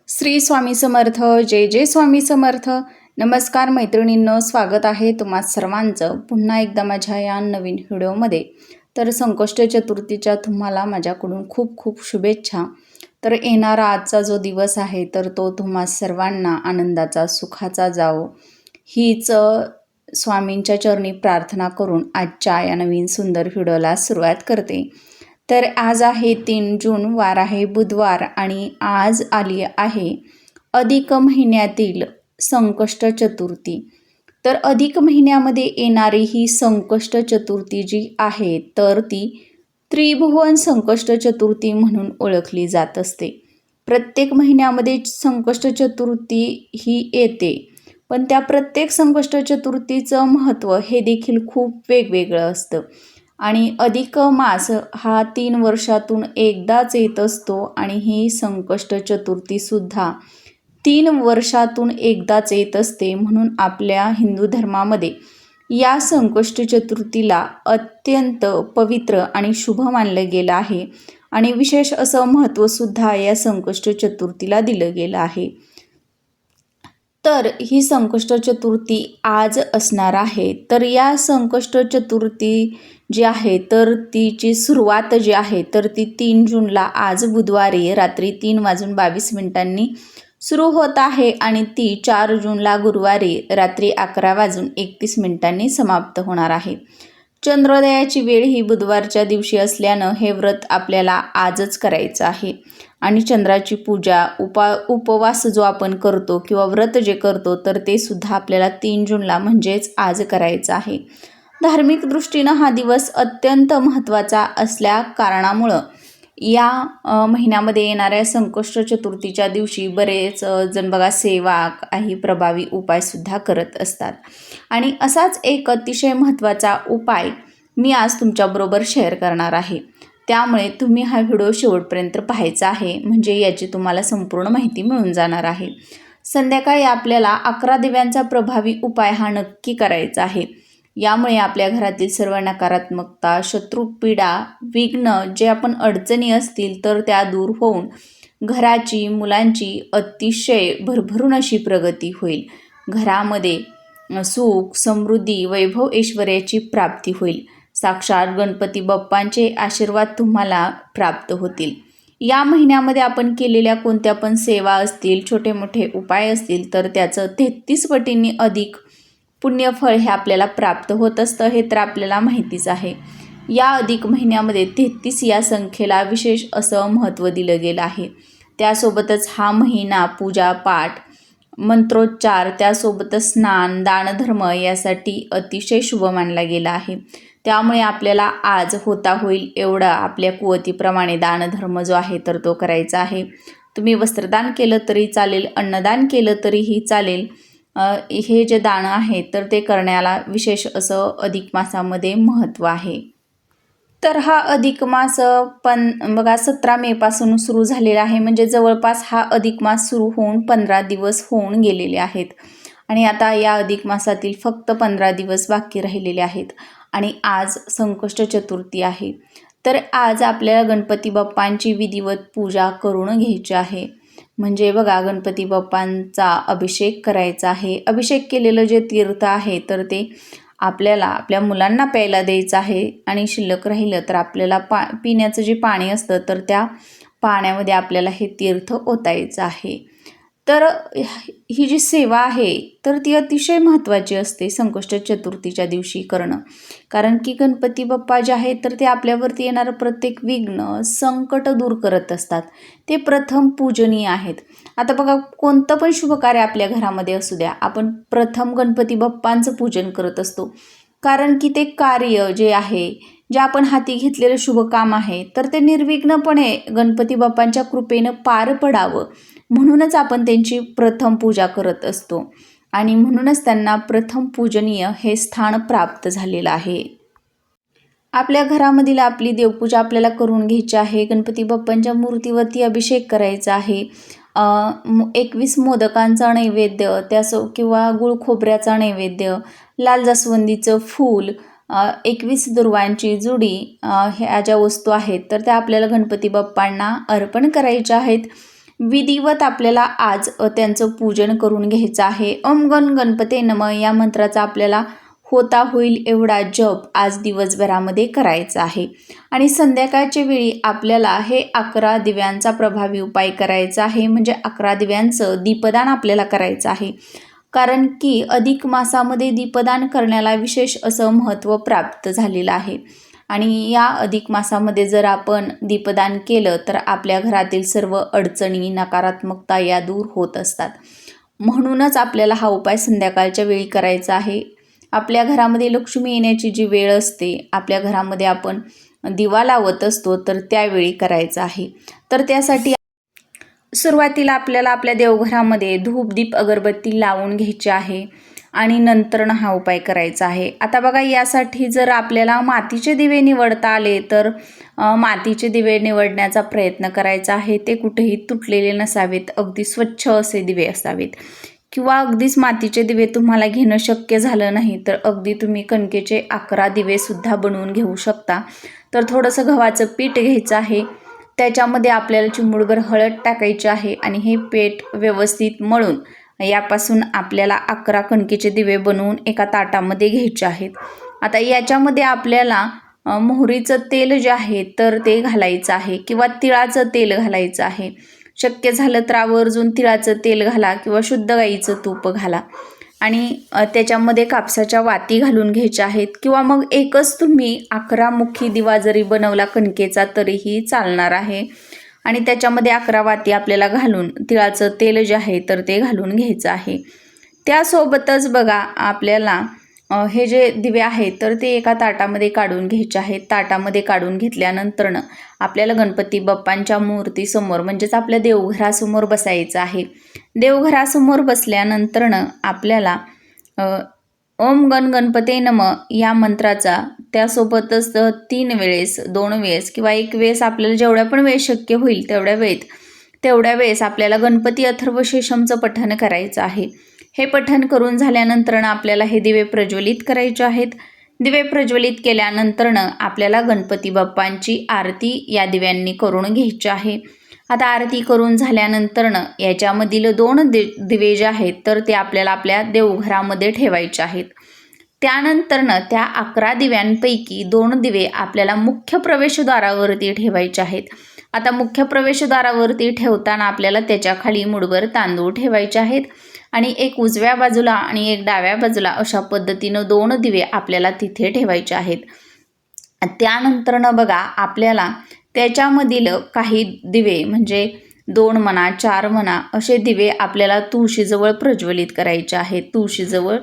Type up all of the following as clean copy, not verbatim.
श्री स्वामी समर्थ. जय जय स्वामी समर्थ. नमस्कार मैत्रिणींनो, स्वागत आहे तुम्हा सर्वांचं पुन्हा एकदा माझ्या या नवीन व्हिडिओमध्ये. तर संकष्ट चतुर्थीच्या तुम्हाला माझ्याकडून खूप खूप शुभेच्छा. तर येणारा आजचा जो दिवस आहे तर तो तुम्हा सर्वांना आनंदाचा, सुखाचा जावो हीच स्वामींच्या चरणी प्रार्थना करून आजच्या या नवीन सुंदर व्हिडिओला सुरुवात करते. तर आज आहे 3 जून, वार आहे बुधवार आणि आज आली आहे अधिक महिन्यातील संकष्ट चतुर्थी. तर अधिक महिन्यामध्ये येणारी ही संकष्ट चतुर्थी जी आहे तर ती त्रिभुवन संकष्ट चतुर्थी म्हणून ओळखली जात असते. प्रत्येक महिन्यामध्ये संकष्ट चतुर्थी ही येते, पण त्या प्रत्येक संकष्ट चतुर्थीचं महत्त्व हे देखील खूप वेगवेगळं असतं. आणि अधिक मास हा 3 वर्षातून एकदाच येत असतो आणि ही संकष्ट चतुर्थीसुद्धा 3 वर्षातून एकदाच येत असते. म्हणून आपल्या हिंदू धर्मामध्ये या संकष्ट चतुर्थीला अत्यंत पवित्र आणि शुभ मानलं गेलं आहे आणि विशेष असं महत्त्वसुद्धा या संकष्ट चतुर्थीला दिलं गेलं आहे. तर ही संकष्ट चतुर्थी आज असणार आहे. तर या संकष्ट चतुर्थी जी आहे तर तिची सुरुवात जी आहे तर ती 3 जूनला आज बुधवारी रात्री 3:22 सुरू होत आहे आणि ती 4 जूनला गुरुवारी रात्री 11:31 समाप्त होणार आहे. चंद्रोदयाची वेळ ही बुधवारच्या दिवशी असल्यानं हे व्रत आपल्याला आजच करायचं आहे आणि चंद्राची पूजा उपवास जो आपण करतो किंवा व्रत जे करतो तर ते सुद्धा आपल्याला 3 जूनला म्हणजेच आज करायचं आहे. धार्मिक दृष्टीनं हा दिवस अत्यंत महत्त्वाचा असल्या कारणामुळं या महिन्यामध्ये येणाऱ्या संकष्ट चतुर्थीच्या दिवशी बरेच जण बघा सेवा काही प्रभावी उपायसुद्धा करत असतात आणि असाच एक अतिशय महत्त्वाचा उपाय मी आज तुमच्याबरोबर शेअर करणार आहे. त्यामुळे तुम्ही हा व्हिडिओ शेवटपर्यंत पाहायचा आहे म्हणजे याची तुम्हाला संपूर्ण माहिती मिळून जाणार आहे. संध्याकाळी आपल्याला 11 दिव्यांचा प्रभावी उपाय हा नक्की करायचा आहे. यामुळे आपल्या घरातील सर्व नकारात्मकता, शत्रुपीडा, विघ्न जे आपण अडचणी असतील तर त्या दूर होऊन घराची, मुलांची अतिशय भरभरून अशी प्रगती होईल. घरामध्ये सुख, समृद्धी, वैभव, ऐश्वर्याची प्राप्ती होईल. साक्षात गणपती बाप्पांचे आशीर्वाद तुम्हाला प्राप्त होतील. या महिन्यामध्ये आपण केलेल्या कोणत्या पण सेवा असतील, छोटे मोठे उपाय असतील तर त्याचं 33 पटींनी अधिक पुण्यफळ हे आपल्याला प्राप्त होत असतं. हे तर आपल्याला माहितीच आहे. या अधिक महिन्यामध्ये 33 या संख्येला विशेष असं महत्त्व दिलं गेलं आहे. त्यासोबतच हा महिना पूजापाठ, मंत्रोच्चार, त्यासोबतच स्नान, दानधर्म यासाठी अतिशय शुभ मानला गेला आहे. त्यामुळे आपल्याला आज होता होईल एवढा आपल्या कुवतीप्रमाणे दानधर्म जो आहे तर तो करायचा आहे. तुम्ही वस्त्रदान केलं तरी चालेल, अन्नदान केलं तरीही चालेल. हे जे दान आहे तर ते करण्याला विशेष असं अधिक मासामध्ये महत्त्व आहे. तर हा अधिक मास पण बघा 17 मेपासून सुरू झालेला आहे म्हणजे जवळपास हा अधिक मास सुरू होऊन 15 दिवस होऊन गेलेले आहेत आणि आता या अधिक मासातील फक्त 15 दिवस बाकी राहिलेले आहेत आणि आज संकष्ट चतुर्थी आहे. तर आज आपल्याला गणपती बाप्पांची विधिवत पूजा करून घ्यायची आहे. म्हणजे बघा गणपती बाप्पांचा अभिषेक करायचा आहे. अभिषेक केलेलं जे तीर्थ आहे तर ते आपल्याला आपल्या मुलांना प्यायला द्यायचं आहे आणि शिल्लक राहिलं तर आपल्याला पिण्याचं जे पाणी असतं तर त्या पाण्यामध्ये आपल्याला हे तीर्थ ओतायचं आहे. तर ही जी सेवा आहे तर ती अतिशय महत्त्वाची असते संकष्ट चतुर्थीच्या दिवशी करणं. कारण की गणपती बाप्पा जे आहेत तर ते आपल्यावरती येणारं प्रत्येक विघ्न, संकट दूर करत असतात. ते प्रथम पूजनीय आहेत. आता बघा कोणतं पण शुभ कार्य आपल्या घरामध्ये असू द्या, आपण प्रथम गणपती बाप्पांचं पूजन करत असतो. कारण की ते कार्य जे आहे, जे आपण हाती घेतलेलं शुभ काम आहे तर ते निर्विघ्नपणे गणपती बाप्पांच्या कृपेनं पार पडावं म्हणूनच आपण त्यांची प्रथम पूजा करत असतो आणि म्हणूनच त्यांना प्रथम पूजनीय हे स्थान प्राप्त झालेलं आहे. आपल्या घरामधील आपली देवपूजा आपल्याला करून घ्यायची आहे. गणपती बाप्पांच्या मूर्तीवरती अभिषेक करायचा आहे. 21 मोदकांचा नैवेद्य किंवा गुळ खोबऱ्याचा नैवेद्य, लाल जास्वंदीचं फूल, 21 दुर्वांची जुडी, ह्या ज्या वस्तू आहेत तर त्या आपल्याला गणपती बाप्पांना अर्पण करायच्या आहेत. विधिवत आपल्याला आज त्यांचं पूजन करून घ्यायचं आहे. ओम गण गणपते नमः या मंत्राचा आपल्याला होता होईल एवढा जप आज दिवसभरामध्ये करायचा आहे. आणि संध्याकाळच्या वेळी आपल्याला हे 11 दिव्यांचा प्रभावी उपाय करायचा आहे. म्हणजे 11 दिव्यांचं दीपदान आपल्याला करायचं आहे. कारण की अधिक मासामध्ये दीपदान करण्याला विशेष असं महत्त्व प्राप्त झालेलं आहे. आणि या अधिक मासामध्ये जर आपण दीपदान केलं तर आपल्या घरातील सर्व अडचणी, नकारात्मकता या दूर होत असतात. म्हणूनच आपल्याला हा उपाय संध्याकाळच्या वेळी करायचा आहे. आपल्या घरामध्ये लक्ष्मी येण्याची जी वेळ असते, आपल्या घरामध्ये आपण दिवा लावत असतो, तर त्यावेळी करायचा आहे. तर त्यासाठी सुरुवातीला आपल्याला आपल्या देवघरामध्ये धूप, दीप, अगरबत्ती लावून घ्यायची आहे आणि नंतरनं हा उपाय करायचा आहे. आता बघा, यासाठी जर आपल्याला मातीचे दिवे निवडता आले तर मातीचे दिवे निवडण्याचा प्रयत्न करायचा आहे. ते कुठेही तुटलेले नसावेत, अगदी स्वच्छ असे दिवे असावेत. किंवा अगदीच मातीचे दिवे तुम्हाला घेणं शक्य झालं नाही तर अगदी तुम्ही कणकेचे 11 दिवेसुद्धा बनवून घेऊ शकता. तर थोडंसं गव्हाचं पीठ घ्यायचं आहे, त्याच्यामध्ये आपल्याला चिमूटभर हळद टाकायची आहे आणि हे पीठ व्यवस्थित मळून यापासून आपल्याला 11 कणकेचे दिवे बनवून एका ताटामध्ये घ्यायचे आहेत. आता याच्यामध्ये आपल्याला मोहरीचं तेल जे आहे तर ते घालायचं आहे किंवा तिळाचं तेल घालायचं आहे. शक्य झालं तर आवर्जून तिळाचं तेल घाला किंवा शुद्ध गाईचं तूप घाला. आणि त्याच्यामध्ये कापसाच्या वाती घालून घ्यायच्या आहेत किंवा मग एकच तुम्ही 11 मुखी दिवा जरी बनवला कणकेचा तरीही चालणार आहे. आणि त्याच्यामध्ये 11 वाती आपल्याला घालून तिळाचं तेल जे आहे तर ते घालून घ्यायचं आहे. त्यासोबतच बघा, आपल्याला हे जे दिवे आहेत तर ते एका ताटामध्ये काढून घ्यायचे आहेत. ताटामध्ये काढून घेतल्यानंतरनं आपल्याला गणपती बाप्पांच्या मूर्तीसमोर म्हणजेच आपल्या देवघरासमोर बसायचं आहे. देवघरासमोर बसल्यानंतरनं आपल्याला ओम गण गणपते नमः या मंत्राचा त्यासोबतच 3 वेळेस, 2 वेळेस किंवा 1 वेळेस आपल्याला जेवढ्या पण वेळ शक्य होईल तेवढ्या वेळेस आपल्याला गणपती अथर्वशीर्षमचं पठण करायचं आहे. हे पठण करून झाल्यानंतरनं आपल्याला हे दिवे प्रज्वलित करायचे आहेत. दिवे प्रज्वलित केल्यानंतरनं आपल्याला गणपती बाप्पांची आरती या दिव्यांनी करून घ्यायची आहे. आता आरती करून झाल्यानंतरनं याच्यामधील 2 दिवे जे आहेत तर ते आपल्याला आपल्या देवघरामध्ये ठेवायचे आहेत. त्यानंतरनं त्या 11 दिव्यांपैकी 2 दिवे आपल्याला मुख्य प्रवेशद्वारावरती ठेवायचे आहेत. आता मुख्य प्रवेशद्वारावरती ठेवताना आपल्याला त्याच्या खाली मुठभर तांदूळ ठेवायचे आहेत आणि एक उजव्या बाजूला आणि एक डाव्या बाजूला अशा पद्धतीनं 2 दिवे आपल्याला तिथे ठेवायचे आहेत. त्यानंतरनं बघा, आपल्याला त्याच्यामधील काही दिवे म्हणजे 2 म्हणा, 4 म्हणा असे दिवे आपल्याला तुळशीजवळ प्रज्वलित करायचे आहेत, तुळशीजवळ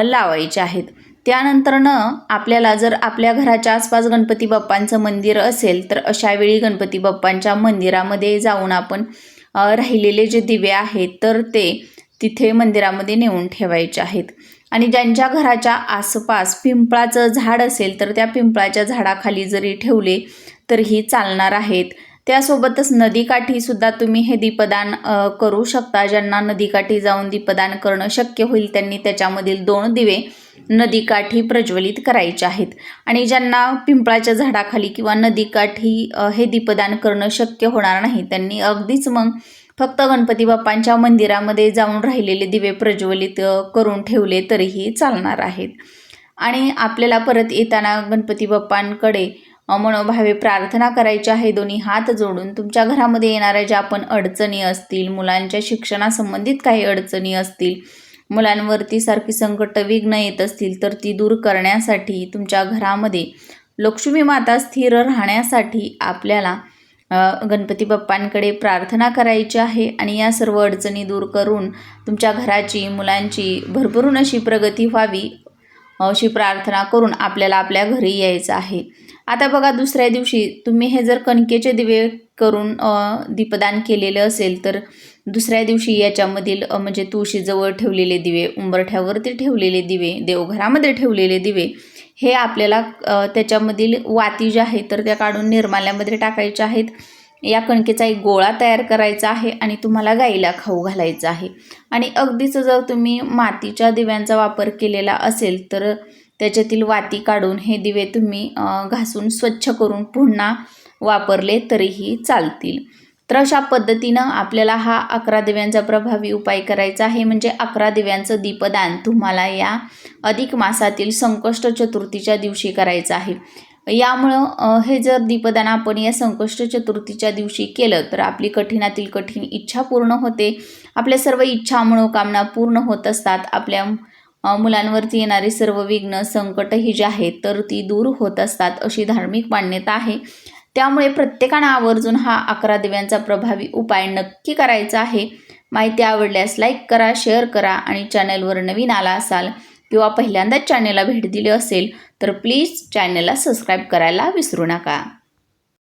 लावायचे आहेत. त्यानंतरनं आपल्याला जर आपल्या घराच्या आसपास गणपती बाप्पांचं मंदिर असेल तर अशावेळी गणपती बाप्पांच्या मंदिरामध्ये जाऊन आपण राहिलेले जे दिवे आहेत तर ते तिथे मंदिरामध्ये नेऊन ठेवायचे आहेत. आणि ज्यांच्या घराच्या आसपास पिंपळाचं झाड असेल तर त्या पिंपळाच्या झाडाखाली जरी ठेवले तरीही चालणार आहेत. त्यासोबतच नदीकाठीसुद्धा तुम्ही हे दीपदान करू शकता. ज्यांना नदीकाठी जाऊन दीपदान करणं शक्य होईल त्यांनी त्याच्यामधील 2 दिवे नदीकाठी प्रज्वलित करायचे आहेत. आणि ज्यांना पिंपळाच्या झाडाखाली किंवा नदीकाठी हे दीपदान करणं शक्य होणार नाही त्यांनी अगदीच मग फक्त गणपती बाप्पांच्या मंदिरामध्ये जाऊन राहिलेले दिवे प्रज्वलित करून ठेवले तरीही चालणार आहेत. आणि आपल्याला परत येताना गणपती बाप्पांकडे मनोभावे प्रार्थना करायची आहे. दोन्ही हात जोडून तुमच्या घरामध्ये येणाऱ्या ज्या पण अडचणी असतील, मुलांच्या शिक्षणासंबंधित काही अडचणी असतील, मुलांवरती सारखी संकट विघ्न येत असतील तर ती दूर करण्यासाठी, तुमच्या घरामध्ये लक्ष्मी माता स्थिर राहण्यासाठी आपल्याला गणपती बाप्पांकडे प्रार्थना करायची आहे. आणि या सर्व अडचणी दूर करून तुमच्या घराची, मुलांची भरभरून अशी प्रगती व्हावी अशी प्रार्थना करून आपल्याला आपल्या घरी यायचं आहे. आता बघा, दुसऱ्या दिवशी तुम्ही हे जर कणकेचे दिवे करून दीपदान केलेलं असेल तर दुसऱ्या दिवशी याच्यामधील म्हणजे तुळशीजवळ ठेवलेले दिवे, उंबरठ्यावरती ठेवलेले दिवे, देवघरामध्ये ठेवलेले दिवे हे आपल्याला त्याच्यामधील वाती ज्या आहेत तर त्या काढून निर्माल्यामध्ये टाकायच्या आहेत. या कणकेचा एक गोळा तयार करायचा आहे आणि तुम्हाला गाईला खाऊ घालायचा आहे. आणि अगदीच जर तुम्ही मातीच्या दिव्यांचा वापर केलेला असेल तर त्याच्यातील वाती काढून हे दिवे तुम्ही घासून स्वच्छ करून पुन्हा वापरले तरीही चालतील. तर अशा पद्धतीनं आपल्याला हा 11 दिव्यांचा प्रभावी उपाय करायचा आहे. म्हणजे 11 दिव्यांचं दीपदान तुम्हाला या अधिक मासातील संकष्ट चतुर्थीच्या दिवशी करायचं आहे. यामुळं हे जर दीपदान आपण या संकष्ट चतुर्थीच्या दिवशी केलं तर आपली कठीणातील कठीण इच्छा पूर्ण होते. आपल्या सर्व इच्छा मनोकामना पूर्ण होत असतात. आपल्या मुलांवरती येणारी सर्व विघ्न संकटही जी आहेत तर ती दूर होत असतात, अशी धार्मिक मान्यता आहे. त्यामुळे प्रत्येकानं आवर्जून हा 11 दिव्यांचा प्रभावी उपाय नक्की करायचा आहे. माहिती आवडल्यास लाईक करा, शेअर करा आणि चॅनलवर नवीन आला असाल किंवा पहिल्यांदाच चॅनलला भेट दिली असेल तर प्लीज चॅनलला सबस्क्राईब करायला विसरू नका.